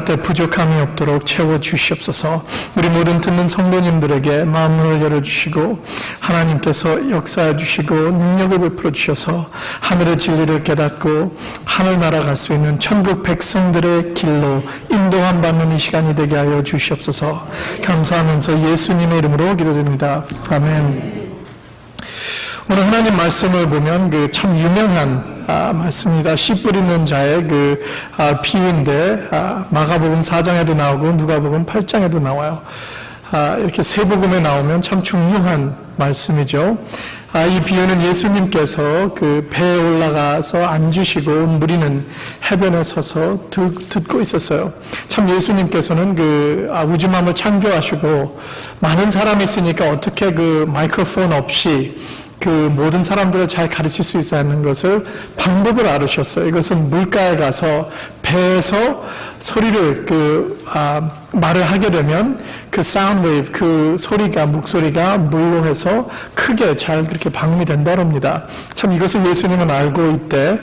때 부족함이 없도록 채워주시옵소서. 우리 모든 듣는 성도님들에게 마음을 열어주시고 하나님께서 역사해 주시고 능력을 베풀어 주셔서 하늘의 진리를 깨닫고 하늘나라 갈 수 있는 천국 백성들의 길로 인도함 받는 이 시간이 되게 하여 주시옵소서. 감사하면서 예수님의 이름으로 기도드립니다. 아멘. 오늘 하나님 말씀을 보면 참 유명한 말씀입니다. 씨 뿌리는 자의 비유인데 마가복음 4장에도 나오고 누가복음 8장에도 나와요. 이렇게 세 복음에 나오면 참 중요한 말씀이죠. 이 비유는 예수님께서 배에 올라가서 앉으시고 무리는 해변에 서서 듣고 있었어요. 참 예수님께서는 우주만을 창조하시고 많은 사람이 있으니까 어떻게 마이크로폰 없이 모든 사람들을 잘 가르칠 수 있어야 하는 것을 방법을 알으셨어요. 이것은 물가에 가서 배에서 소리를 말을 하게 되면 사운드 웨이브, 목소리가 물로 해서 크게 잘 그렇게 방음이 된다고 합니다. 참 이것을 예수님은 알고 있대.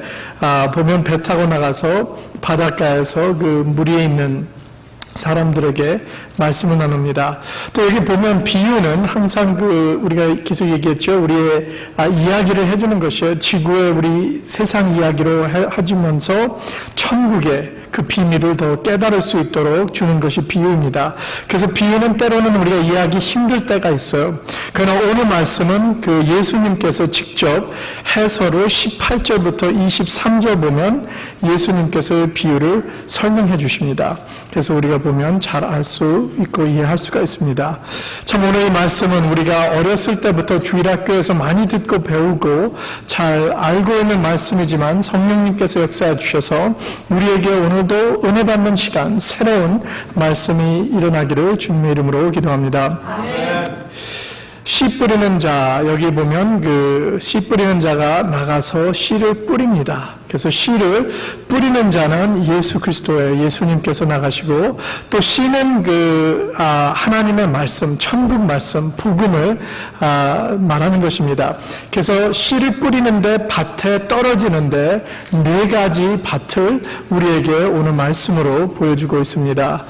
보면 배 타고 나가서 바닷가에서 물 위에 있는 사람들에게 말씀을 나눕니다. 또 여기 보면 비유는 항상 우리가 계속 얘기했죠. 우리의 이야기를 해주는 것이에요. 지구의 우리 세상 이야기로 해주면서 천국의 그 비밀을 더 깨달을 수 있도록 주는 것이 비유입니다. 그래서 비유는 때로는 우리가 이해하기 힘들 때가 있어요. 그러나 오늘 말씀은 예수님께서 직접 해설을 18절부터 23절 보면 예수님께서 비유를 설명해 주십니다. 그래서 우리가 보면 잘 알 수 있고 이해할 수가 있습니다. 참 오늘 이 말씀은 우리가 어렸을 때부터 주일학교에서 많이 듣고 배우고 잘 알고 있는 말씀이지만 성령님께서 역사해 주셔서 우리에게 오늘도 은혜 받는 시간, 새로운 말씀이 일어나기를 주님의 이름으로 기도합니다. 아멘. 씨 뿌리는 자, 여기 보면 씨 뿌리는 자가 나가서 씨를 뿌립니다. 그래서 씨를 뿌리는 자는 예수 그리스도예요. 예수님께서 나가시고 또 씨는 하나님의 말씀, 천국 말씀, 복음을 말하는 것입니다. 그래서 씨를 뿌리는데 밭에 떨어지는데 네 가지 밭을 우리에게 오늘 말씀으로 보여주고 있습니다.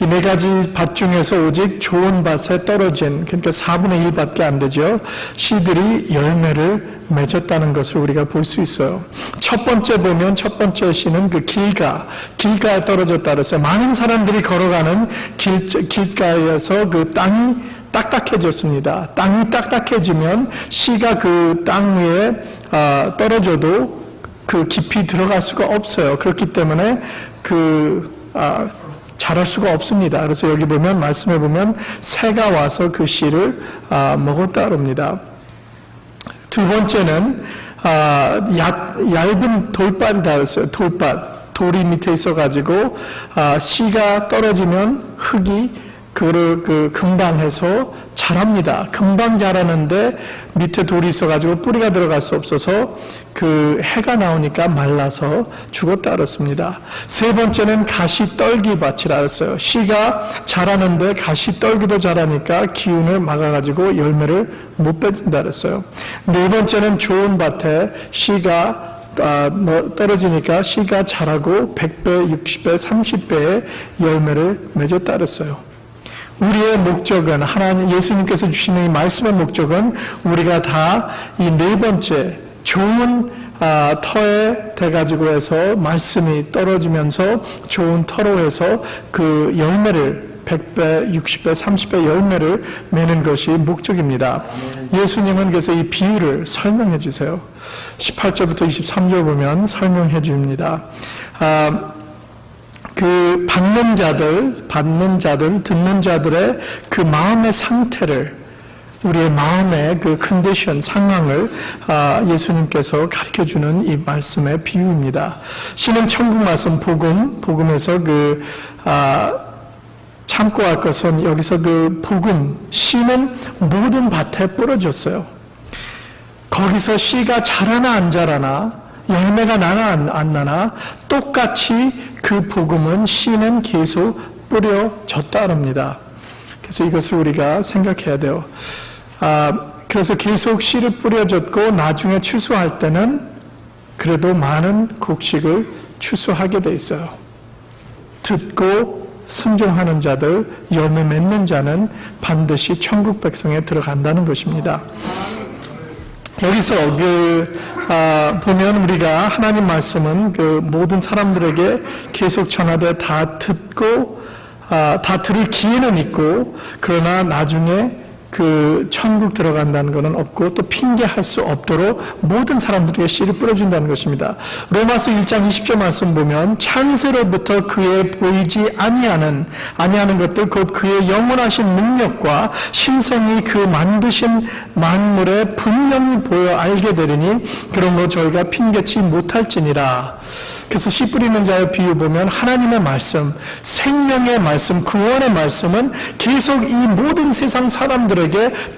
이 네 가지 밭 중에서 오직 좋은 밭에 떨어진, 그러니까 4분의 1밖에 안 되죠. 씨들이 열매를 맺었다는 것을 우리가 볼 수 있어요. 첫 번째 보면 첫 번째 씨는 길가에 떨어졌다 그랬어요. 많은 사람들이 걸어가는 길가에서 땅이 딱딱해졌습니다. 땅이 딱딱해지면 씨가 땅 위에 떨어져도 깊이 들어갈 수가 없어요. 그렇기 때문에 자랄 수가 없습니다. 그래서 여기 보면 말씀에 보면 새가 와서 그 씨를 먹었다 그럽니다. 두 번째는 얇은 돌밭이다 그랬어요. 돌이 밑에 있어가지고 씨가 떨어지면 흙이 그거를 금방 해서 자랍니다. 금방 자라는데 밑에 돌이 있어가지고 뿌리가 들어갈 수 없어서 해가 나오니까 말라서 죽었다 그랬습니다. 세 번째는 가시떨기밭이라 했어요. 씨가 자라는데 가시떨기도 자라니까 기운을 막아가지고 열매를 못 맺는다 그랬어요. 네 번째는 좋은 밭에 씨가 떨어지니까 씨가 자라고 100배, 60배, 30배의 열매를 맺었다 그랬어요. 우리의 목적은 예수님께서 주시는 이 말씀의 목적은 우리가 다 이 네 번째 좋은 터에 돼가지고 해서 말씀이 떨어지면서 좋은 터로 해서 열매를 100배, 60배, 30배 열매를 맺는 것이 목적입니다. 예수님은 그래서 이 비유를 설명해 주세요. 18절부터 23절 보면 설명해 줍니다. 받는 자들, 듣는 자들의 마음의 상태를, 우리의 마음의 컨디션, 상황을 예수님께서 가르쳐주는 이 말씀의 비유입니다. 씨는 천국 말씀, 복음에서 참고 할 것은 여기서 복음, 씨는 모든 밭에 뿌려졌어요. 거기서 씨가 자라나 안 자라나, 열매가 나나 안 나나 똑같이 복음은 씨는 계속 뿌려졌다 합니다. 그래서 이것을 우리가 생각해야 돼요. 그래서 계속 씨를 뿌려졌고 나중에 추수할 때는 그래도 많은 곡식을 추수하게 돼 있어요. 듣고 순종하는 자들, 열매 맺는 자는 반드시 천국 백성에 들어간다는 것입니다. 여기서 보면 우리가 하나님 말씀은 모든 사람들에게 계속 전하되 다 듣고 다 들을 기회는 있고, 그러나 나중에 천국 들어간다는 것은 없고, 또 핑계할 수 없도록 모든 사람들에게 씨를 뿌려준다는 것입니다. 로마서 1장 20절 말씀 보면 창세로부터 그의 보이지 아니하는 것들, 곧 그의 영원하신 능력과 신성이 그 만드신 만물에 분명히 보여 알게 되리니 그러므로 저희가 핑계치 못할지니라. 그래서 씨 뿌리는 자의 비유 보면 하나님의 말씀, 생명의 말씀, 구원의 말씀은 계속 이 모든 세상 사람들에게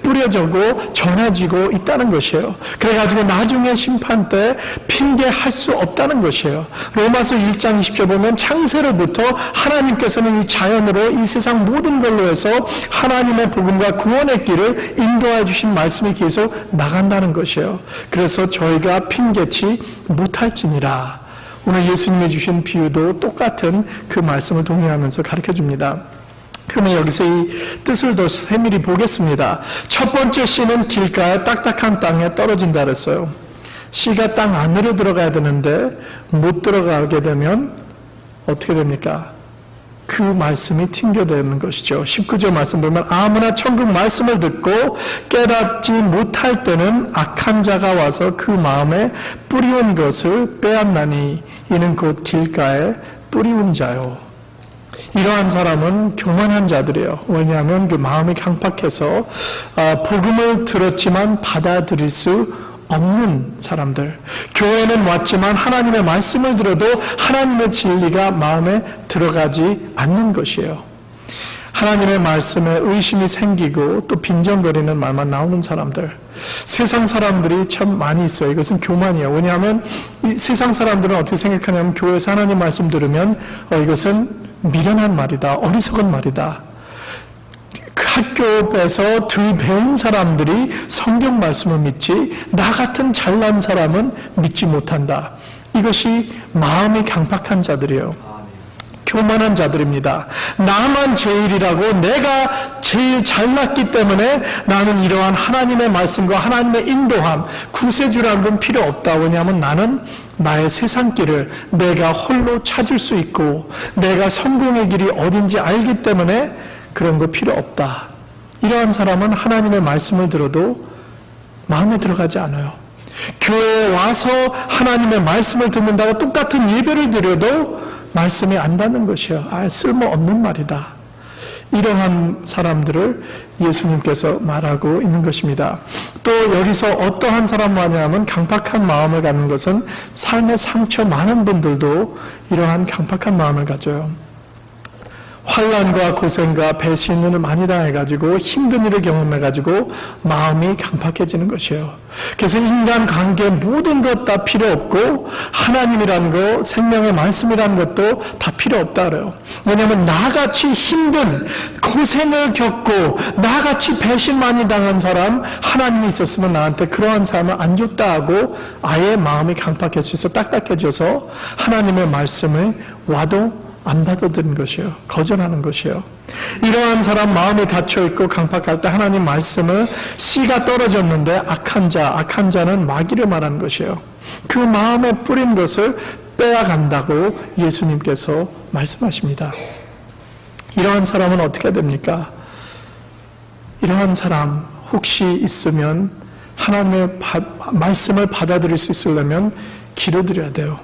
뿌려지고 전해지고 있다는 것이에요. 그래가지고 나중에 심판 때 핑계할 수 없다는 것이에요. 로마서 1장 20절 보면 창세로부터 하나님께서는 이 자연으로 이 세상 모든 걸로 해서 하나님의 복음과 구원의 길을 인도해 주신 말씀이 계속 나간다는 것이에요. 그래서 저희가 핑계치 못할지니라. 오늘 예수님이 주신 비유도 똑같은 그 말씀을 동의하면서 가르쳐줍니다. 그러면 여기서 이 뜻을 더 세밀히 보겠습니다. 첫 번째 씨는 길가에 딱딱한 땅에 떨어진다 그랬어요. 씨가 땅 안으로 들어가야 되는데 못 들어가게 되면 어떻게 됩니까? 그 말씀이 튕겨되는 것이죠. 19절 말씀 보면 아무나 천국 말씀을 듣고 깨닫지 못할 때는 악한 자가 와서 그 마음에 뿌리온 것을 빼앗나니 이는 곧 길가에 뿌리온 자요. 이러한 사람은 교만한 자들이에요. 왜냐하면 그 마음이 강팍해서 복음을 들었지만 받아들일 수 없는 사람들. 교회는 왔지만 하나님의 말씀을 들어도 하나님의 진리가 마음에 들어가지 않는 것이에요. 하나님의 말씀에 의심이 생기고 또 빈정거리는 말만 나오는 사람들. 세상 사람들이 참 많이 있어요. 이것은 교만이에요. 왜냐하면 이 세상 사람들은 어떻게 생각하냐면 교회에서 하나님 말씀 들으면 이것은 미련한 말이다, 어리석은 말이다. 학교에서 덜 배운 사람들이 성경 말씀을 믿지 나 같은 잘난 사람은 믿지 못한다. 이것이 마음이 강팍한 자들이에요. 교만한 자들입니다. 나만 제일이라고, 내가 제일 잘났기 때문에 나는 이러한 하나님의 말씀과 하나님의 인도함, 구세주라는 건 필요 없다. 왜냐하면 나는 나의 세상 길을 내가 홀로 찾을 수 있고 내가 성공의 길이 어딘지 알기 때문에 그런 거 필요 없다. 이러한 사람은 하나님의 말씀을 들어도 마음에 들어가지 않아요. 교회에 와서 하나님의 말씀을 듣는다고 똑같은 예배를 드려도 말씀이 안 닿는 것이에요. 쓸모없는 말이다. 이러한 사람들을 예수님께서 말하고 있는 것입니다. 또 여기서 어떠한 사람 말이냐면 강팍한 마음을 갖는 것은 삶의 상처 많은 분들도 이러한 강팍한 마음을 가져요. 환난과 고생과 배신을 많이 당해가지고 힘든 일을 경험해가지고 마음이 강팍해지는 것이에요. 그래서 인간관계 모든 것 다 필요 없고 하나님이라는 것, 생명의 말씀이라는 것도 다 필요 없다 그래요. 왜냐하면 나같이 힘든 고생을 겪고 나같이 배신 많이 당한 사람, 하나님이 있었으면 나한테 그러한 삶을 안 줬다 하고 아예 마음이 강팍해져서 딱딱해져서 하나님의 말씀을 와도 안 받아들이는 것이에요. 거절하는 것이에요. 이러한 사람 마음이 닫혀있고 강팍할 때 하나님 말씀을 씨가 떨어졌는데 악한 자는 마귀를 말하는 것이에요. 그 마음에 뿌린 것을 빼앗간다고 예수님께서 말씀하십니다. 이러한 사람은 어떻게 됩니까? 이러한 사람 혹시 있으면 하나님의 말씀을 받아들일 수 있으려면 기도드려야 돼요.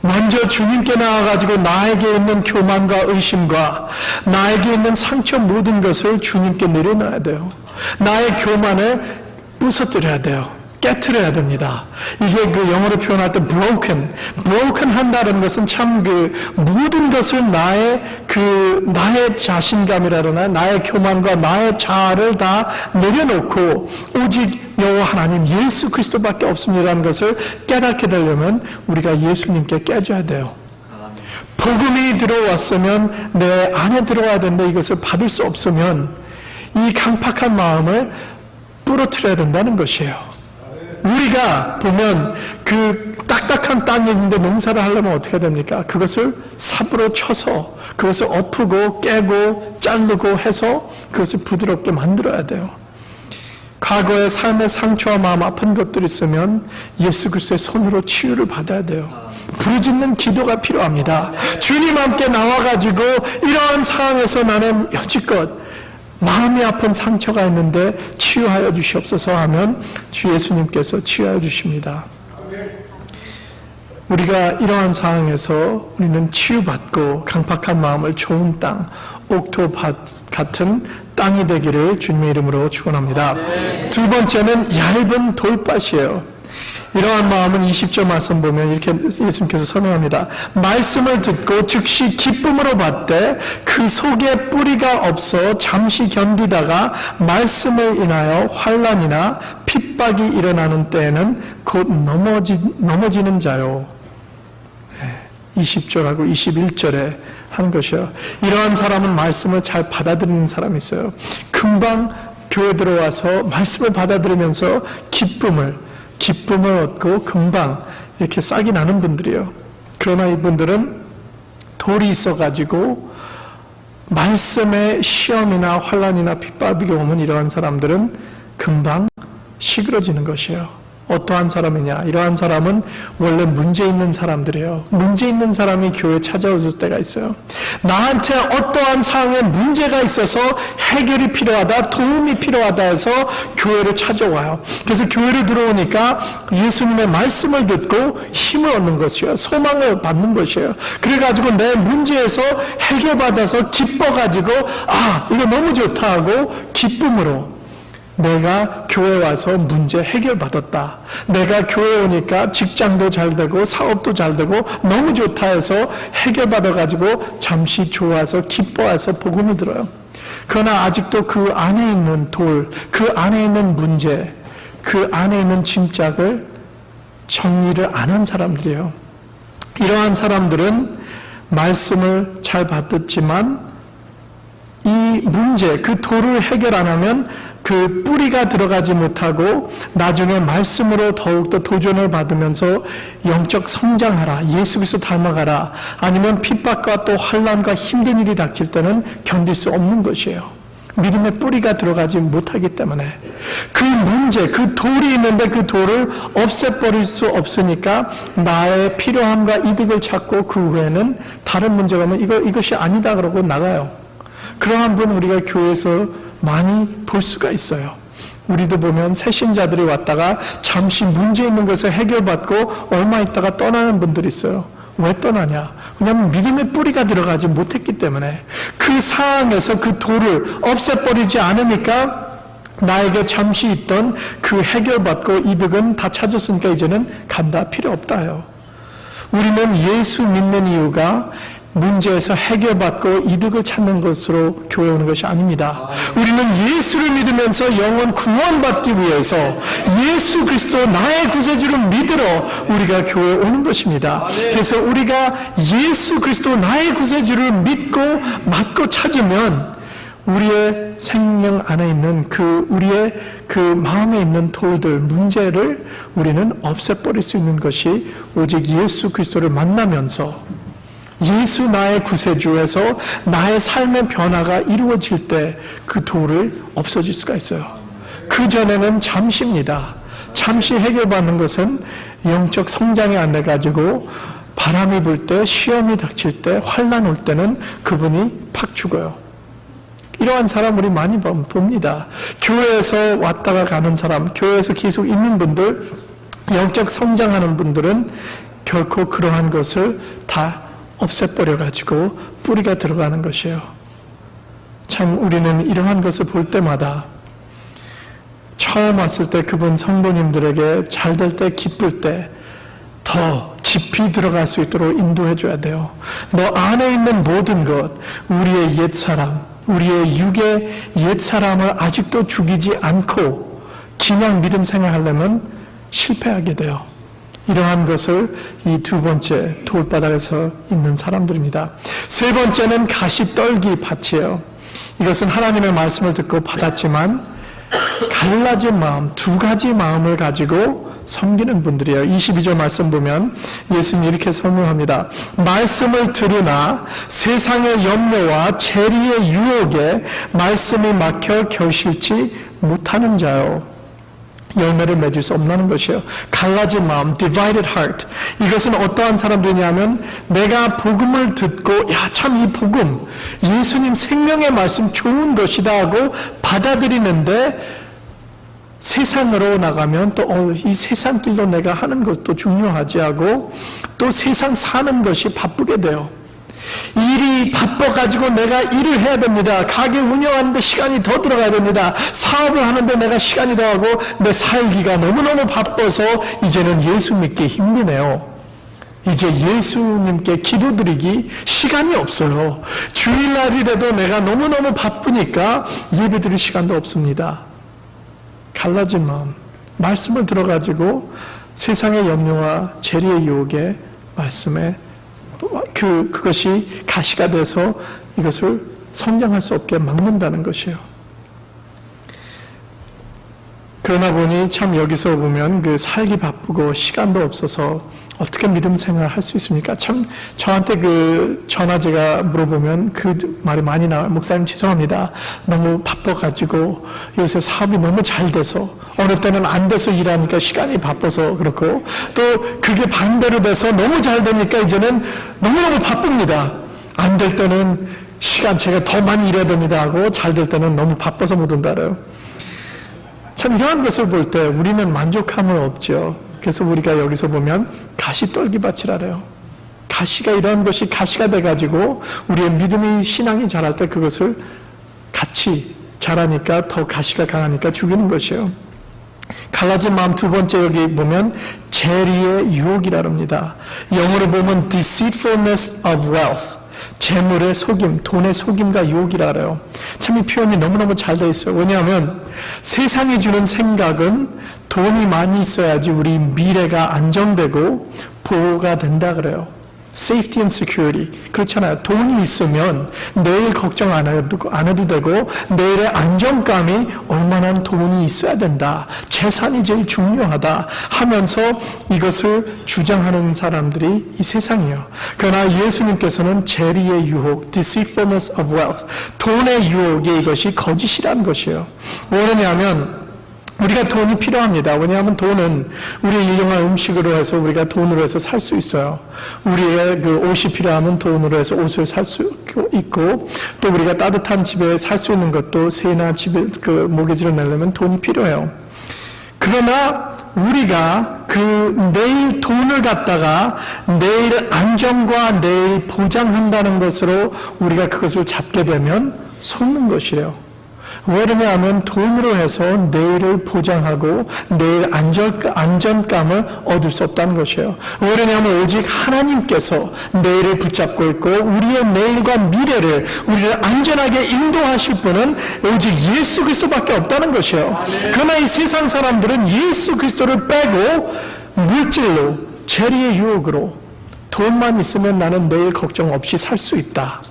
먼저 주님께 나와가지고 나에게 있는 교만과 의심과 나에게 있는 상처 모든 것을 주님께 내려놔야 돼요. 나의 교만을 부서뜨려야 돼요. 깨트려야 됩니다. 이게 그 영어로 표현할 때 broken 한다는 것은 참 모든 것을 나의 자신감이라거나 나의 교만과 나의 자아를 다 내려놓고 오직 여호와 하나님 예수 그리스도밖에 없습니다라는 것을 깨닫게 되려면 우리가 예수님께 깨져야 돼요. 복음이 들어왔으면 내 안에 들어와야 되는데 이것을 받을 수 없으면 이 강팍한 마음을 부러뜨려야 된다는 것이에요. 우리가 보면 그 딱딱한 땅이 있는데 농사를 하려면 어떻게 됩니까? 그것을 삽으로 쳐서 그것을 엎고 깨고 자르고 해서 그것을 부드럽게 만들어야 돼요. 과거의 삶의 상처와 마음 아픈 것들이 있으면 예수 그리스도의 손으로 치유를 받아야 돼요. 부르짖는 기도가 필요합니다. 주님 함께 나와가지고 이러한 상황에서 나는 여지껏 마음이 아픈 상처가 있는데 치유하여 주시옵소서 하면 주 예수님께서 치유하여 주십니다. 우리가 이러한 상황에서 우리는 치유받고 강팍한 마음을 좋은 땅, 옥토밭 같은 땅이 되기를 주님의 이름으로 축원합니다. 두 번째는 얇은 돌밭이에요. 이러한 마음은 20절 말씀 보면 이렇게 예수님께서 설명합니다. 말씀을 듣고 즉시 기쁨으로 받되 그 속에 뿌리가 없어 잠시 견디다가 말씀을 인하여 환난이나 핍박이 일어나는 때에는 곧 넘어지는 자요. 20절하고 21절에 하는 것이요. 이러한 사람은 말씀을 잘 받아들이는 사람이 있어요. 금방 교회 들어와서 말씀을 받아들이면서 기쁨을 얻고 금방 이렇게 싹이 나는 분들이에요. 그러나 이분들은 돌이 있어가지고 말씀의 시험이나 환난이나 핍박이 오면 이러한 사람들은 금방 시그러지는 것이에요. 어떠한 사람이냐? 이러한 사람은 원래 문제 있는 사람들이에요. 문제 있는 사람이 교회에 찾아올 때가 있어요. 나한테 어떠한 상황에 문제가 있어서 해결이 필요하다, 도움이 필요하다 해서 교회를 찾아와요. 그래서 교회를 들어오니까 예수님의 말씀을 듣고 힘을 얻는 것이에요. 소망을 받는 것이에요. 그래가지고 내 문제에서 해결받아서 기뻐가지고 이거 너무 좋다 하고 기쁨으로 내가 교회 와서 문제 해결받았다. 내가 교회 오니까 직장도 잘 되고 사업도 잘 되고 너무 좋다 해서 해결받아가지고 잠시 좋아서 기뻐해서 복음이 들어요. 그러나 아직도 그 안에 있는 돌, 그 안에 있는 문제, 그 안에 있는 짐작을 정리를 안 한 사람들이에요. 이러한 사람들은 말씀을 잘 받았지만 이 문제, 그 돌을 해결 안 하면 그 뿌리가 들어가지 못하고 나중에 말씀으로 더욱더 도전을 받으면서 영적 성장하라, 예수 그리스도 닮아가라, 아니면 핍박과 또 환난과 힘든 일이 닥칠 때는 견딜 수 없는 것이에요. 믿음의 뿌리가 들어가지 못하기 때문에 그 문제, 그 돌이 있는데 그 돌을 없애버릴 수 없으니까 나의 필요함과 이득을 찾고 그 후에는 다른 문제가 오면 이것이 아니다 그러고 나가요. 그러한 분 우리가 교회에서 많이 볼 수가 있어요. 우리도 보면 새신자들이 왔다가 잠시 문제 있는 것을 해결받고 얼마 있다가 떠나는 분들이 있어요. 왜 떠나냐? 왜냐하면 믿음의 뿌리가 들어가지 못했기 때문에 그 상황에서 그 돌을 없애버리지 않으니까 나에게 잠시 있던 그 해결받고 이득은 다 찾았으니까 이제는 간다, 필요 없다 해요. 우리는 예수 믿는 이유가 문제에서 해결받고 이득을 찾는 것으로 교회 오는 것이 아닙니다. 우리는 예수를 믿으면서 영원 구원받기 위해서 예수 그리스도 나의 구세주를 믿으러 우리가 교회에 오는 것입니다. 그래서 우리가 예수 그리스도 나의 구세주를 믿고 맡고 찾으면 우리의 생명 안에 있는 우리의 그 마음에 있는 돌들, 문제를 우리는 없애버릴 수 있는 것이 오직 예수 그리스도를 만나면서 예수 나의 구세주에서 나의 삶의 변화가 이루어질 때 그 돌을 없어질 수가 있어요. 그 전에는 잠시입니다. 잠시 해결받는 것은 영적 성장이 안 돼가지고 바람이 불 때, 시험이 닥칠 때, 환난 올 때는 그분이 팍 죽어요. 이러한 사람 우리 많이 봅니다. 교회에서 왔다가 가는 사람, 교회에서 계속 있는 분들, 영적 성장하는 분들은 결코 그러한 것을 다 없애버려가지고 뿌리가 들어가는 것이에요. 참 우리는 이러한 것을 볼 때마다 처음 왔을 때 그분 성도님들에게 잘 될 때, 기쁠 때 더 깊이 들어갈 수 있도록 인도해 줘야 돼요. 너 안에 있는 모든 것, 우리의 옛사람, 우리의 육의 옛사람을 아직도 죽이지 않고 그냥 믿음 생활하려면 실패하게 돼요. 이러한 것을 이 두 번째 돌바닥에서 있는 사람들입니다. 세 번째는 가시떨기 밭이에요. 이것은 하나님의 말씀을 듣고 받았지만 갈라진 마음, 두 가지 마음을 가지고 섬기는 분들이에요. 22절 말씀 보면 예수님이 이렇게 설명합니다. 말씀을 들으나 세상의 염려와 재리의 유혹에 말씀이 막혀 결실치 못하는 자요. 열매를 맺을 수 없는 것이에요. 갈라진 마음, divided heart. 이것은 어떠한 사람들이냐면 내가 복음을 듣고 야, 참 이 복음, 예수님 생명의 말씀 좋은 것이다 하고 받아들이는데 세상으로 나가면 또 이 세상 길로 내가 하는 것도 중요하지 하고 또 세상 사는 것이 바쁘게 돼요. 일이 바빠가지고 내가 일을 해야 됩니다. 가게 운영하는데 시간이 더 들어가야 됩니다. 사업을 하는데 내가 시간이 더 하고 내 살기가 너무너무 바빠서 이제는 예수 믿기 힘드네요. 이제 예수님께 기도드리기 시간이 없어요. 주일날이라도 내가 너무너무 바쁘니까 예배드릴 시간도 없습니다. 갈라진 마음, 말씀을 들어가지고 세상의 염려와 재리의 유혹에 말씀에 그것이 가시가 돼서 이것을 성장할 수 없게 막는다는 것이에요. 그러나 보니 참 여기서 보면 그 살기 바쁘고 시간도 없어서 어떻게 믿음 생활을 할 수 있습니까? 참 저한테 그 전화 제가 물어보면 그 말이 많이 나와요. 목사님 죄송합니다. 너무 바빠가지고 요새 사업이 너무 잘 돼서 어느 때는 안 돼서 일하니까 시간이 바빠서 그렇고 또 그게 반대로 돼서 너무 잘 되니까 이제는 너무너무 바쁩니다. 안 될 때는 시간 제가 더 많이 일해야 됩니다 하고 잘 될 때는 너무 바빠서 못 온다 그래요. 참 이러한 것을 볼 때 우리는 만족함을 없죠. 그래서 우리가 여기서 보면 가시떨기밭이라래요. 가시가 이런 것이 가시가 돼가지고 우리의 믿음이 신앙이 자랄 때 그것을 같이 자라니까 더 가시가 강하니까 죽이는 것이에요. 갈라진 마음 두 번째 여기 보면 재리의 유혹이랍니다. 영어로 보면 deceitfulness of wealth. 재물의 속임, 돈의 속임과 유혹이라 그래요. 참 이 표현이 너무너무 잘 되어 있어요. 왜냐하면 세상이 주는 생각은 돈이 많이 있어야지 우리 미래가 안정되고 보호가 된다 그래요. Safety and security. 그렇잖아요. 돈이 있으면 내일 걱정 안 해도 되고 내일의 안정감이 얼마나 돈이 있어야 된다. 재산이 제일 중요하다 하면서 이것을 주장하는 사람들이 이 세상이에요. 그러나 예수님께서는 재리의 유혹, deceitfulness of wealth, 돈의 유혹이 이것이 거짓이라는 것이에요. 왜냐하면 우리가 돈이 필요합니다. 왜냐하면 돈은 우리의 일용할 음식으로 해서 우리가 돈으로 해서 살 수 있어요. 우리의 그 옷이 필요하면 돈으로 해서 옷을 살 수 있고 또 우리가 따뜻한 집에 살 수 있는 것도 세나 집에 그 모기지를 내려면 돈이 필요해요. 그러나 우리가 그 내일 돈을 갖다가 내일 안정과 내일 보장한다는 것으로 우리가 그것을 잡게 되면 속는 것이래요. 왜냐하면 돈으로 해서 내일을 보장하고 내일 안전감을 얻을 수 없다는 것이에요. 왜냐하면 오직 하나님께서 내일을 붙잡고 있고 우리의 내일과 미래를 우리를 안전하게 인도하실 분은 오직 예수 그리스도밖에 없다는 것이에요. 그러나 이 세상 사람들은 예수 그리스도를 빼고 물질로 재리의 유혹으로 돈만 있으면 나는 내일 걱정 없이 살 수 있다.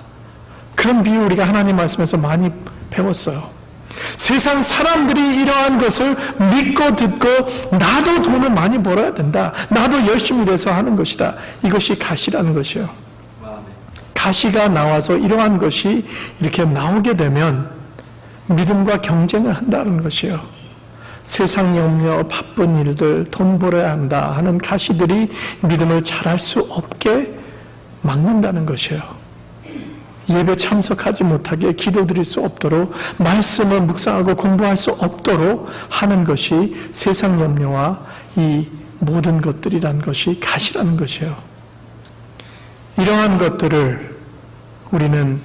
그런 비유 우리가 하나님 말씀에서 많이 배웠어요. 세상 사람들이 이러한 것을 믿고 듣고 나도 돈을 많이 벌어야 된다. 나도 열심히 일해서 하는 것이다. 이것이 가시라는 것이에요. 가시가 나와서 이러한 것이 이렇게 나오게 되면 믿음과 경쟁을 한다는 것이에요. 세상 염려, 바쁜 일들, 돈 벌어야 한다 하는 가시들이 믿음을 잘할 수 없게 막는다는 것이에요. 예배 참석하지 못하게 기도드릴 수 없도록 말씀을 묵상하고 공부할 수 없도록 하는 것이 세상 염려와 이 모든 것들이란 것이 가시라는 것이에요. 이러한 것들을 우리는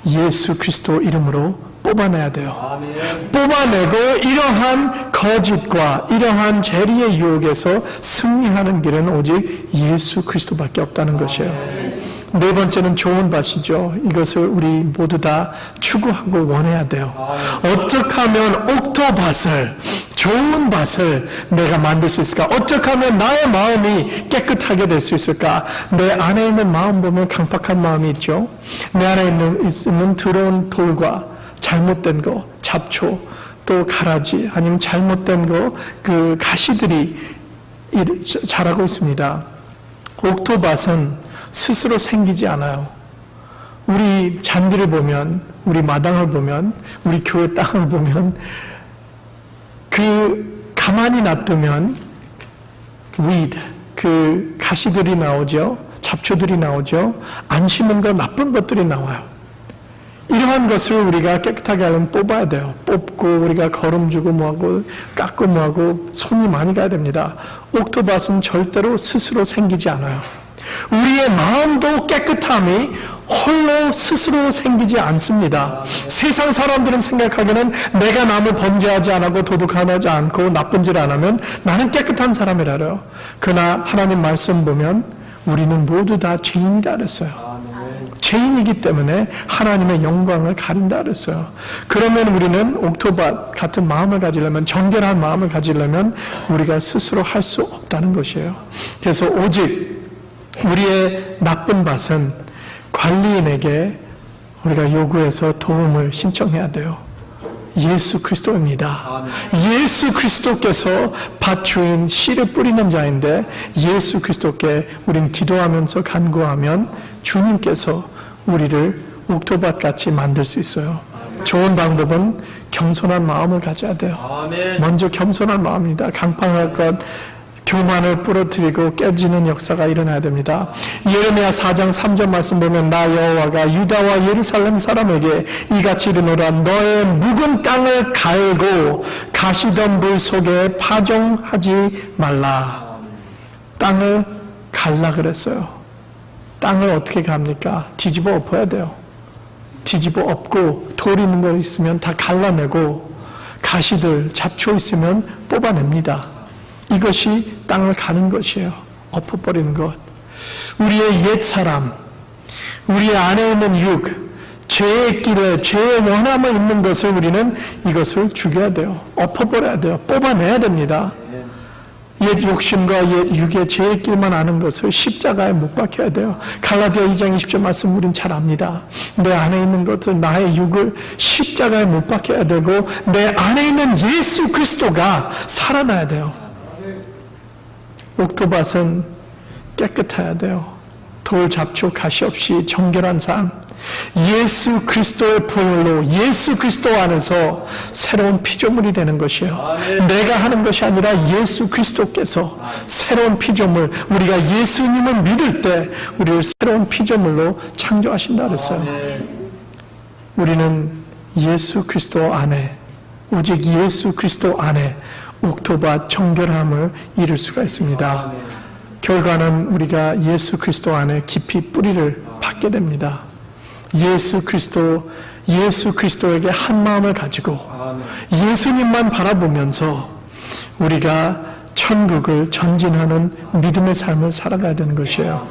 예수 그리스도 이름으로 뽑아내야 돼요. 아멘. 뽑아내고 이러한 거짓과 이러한 재리의 유혹에서 승리하는 길은 오직 예수 그리스도밖에 없다는 것이에요. 네 번째는 좋은 밭이죠. 이것을 우리 모두 다 추구하고 원해야 돼요. 어떻게 하면 옥토밭을, 좋은 밭을 내가 만들 수 있을까? 어떻게 하면 나의 마음이 깨끗하게 될 수 있을까? 내 안에 있는 마음 보면 강팍한 마음이 있죠. 내 안에 있는 더러운 돌과 잘못된 거, 잡초, 또 가라지, 아니면 잘못된 거, 그 가시들이 자라고 있습니다. 옥토밭은 스스로 생기지 않아요. 우리 잔디를 보면, 우리 마당을 보면, 우리 교회 땅을 보면 가만히 놔두면 weed, 가시들이 나오죠. 잡초들이 나오죠. 안 심은 거 나쁜 것들이 나와요. 이러한 것을 우리가 깨끗하게 하려면 뽑아야 돼요. 뽑고 우리가 거름 주고 뭐하고 깎고 뭐하고 손이 많이 가야 됩니다. 옥토밭은 절대로 스스로 생기지 않아요. 우리의 마음도 깨끗함이 홀로 스스로 생기지 않습니다. 세상 사람들은 생각하기에는 내가 남을 범죄하지 않고 도둑하지 않고 나쁜 짓 안 하면 나는 깨끗한 사람이라요. 그러나 하나님 말씀 보면 우리는 모두 다 죄인이라 그랬어요. 죄인이기 때문에 하나님의 영광을 가린다 그랬어요. 그러면 우리는 옥토밭 같은 마음을 가지려면, 정결한 마음을 가지려면 우리가 스스로 할 수 없다는 것이에요. 그래서 오직 우리의 나쁜 밭은 관리인에게 우리가 요구해서 도움을 신청해야 돼요. 예수 그리스도입니다. 예수 그리스도께서 밭 주인 씨를 뿌리는 자인데 예수 그리스도께 우린 기도하면서 간구하면 주님께서 우리를 옥토밭 같이 만들 수 있어요. 좋은 방법은 겸손한 마음을 가져야 돼요. 먼저 겸손한 마음입니다. 강팍할 것, 교만을 부러뜨리고 깨지는 역사가 일어나야 됩니다. 예레미야 4장 3절 말씀 보면 나 여호와가 유다와 예루살렘 사람에게 이같이 이르노라 너의 묵은 땅을 갈고 가시던 물 속에 파종하지 말라. 땅을 갈라 그랬어요. 땅을 어떻게 갑니까? 뒤집어 엎어야 돼요. 뒤집어 엎고 돌 있는 거 있으면 다 갈라내고 가시들 잡초 있으면 뽑아냅니다. 이것이 땅을 가는 것이에요. 엎어버리는 것. 우리의 옛사람, 우리 안에 있는 육, 죄의 길에 죄의 원함을 있는 것을 우리는 이것을 죽여야 돼요. 엎어버려야 돼요. 뽑아내야 됩니다. 옛 욕심과 옛 육의 죄의 길만 아는 것을 십자가에 못 박혀야 돼요. 갈라디아 2장 20절 말씀 우린 잘 압니다. 내 안에 있는 것을 나의 육을 십자가에 못 박혀야 되고 내 안에 있는 예수 그리스도가 살아나야 돼요. 옥토밭은 깨끗해야 돼요. 돌, 잡초, 가시 없이 정결한 삶. 예수 그리스도의 보혈로 예수 그리스도 안에서 새로운 피조물이 되는 것이에요. 내가 하는 것이 아니라 예수 그리스도께서 새로운 피조물, 우리가 예수님을 믿을 때 우리를 새로운 피조물로 창조하신다 그랬어요. 우리는 예수 그리스도 안에, 오직 예수 그리스도 안에 옥토밭 정결함을 이룰 수가 있습니다. 결과는 우리가 예수 그리스도 안에 깊이 뿌리를 받게 됩니다. 예수 그리스도에게 한 마음을 가지고 예수님만 바라보면서 우리가 천국을 전진하는 믿음의 삶을 살아가야 되는 것이에요.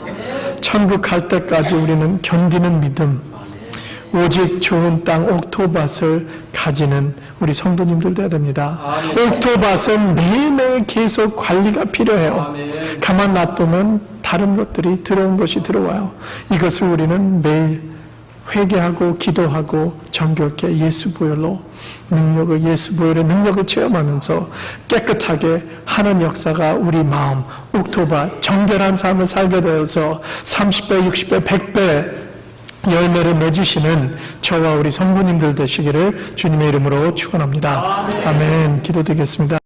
천국 갈 때까지 우리는 견디는 믿음, 오직 좋은 땅 옥토밭을 가지는 우리 성도님들 되어야 됩니다. 옥토밭은 매일매일 계속 관리가 필요해요. 가만 놔두면 다른 것들이 들어온 것이 들어와요. 이것을 우리는 매일 회개하고 기도하고 정결케 예수 보혈로 예수 보혈의 능력을 체험하면서 깨끗하게 하는 역사가 우리 마음, 옥토밭, 정결한 삶을 살게 되어서 30배, 60배, 100배 열매를 맺으시는 저와 우리 성도님들 되시기를 주님의 이름으로 축원합니다. 아멘. 기도드리겠습니다.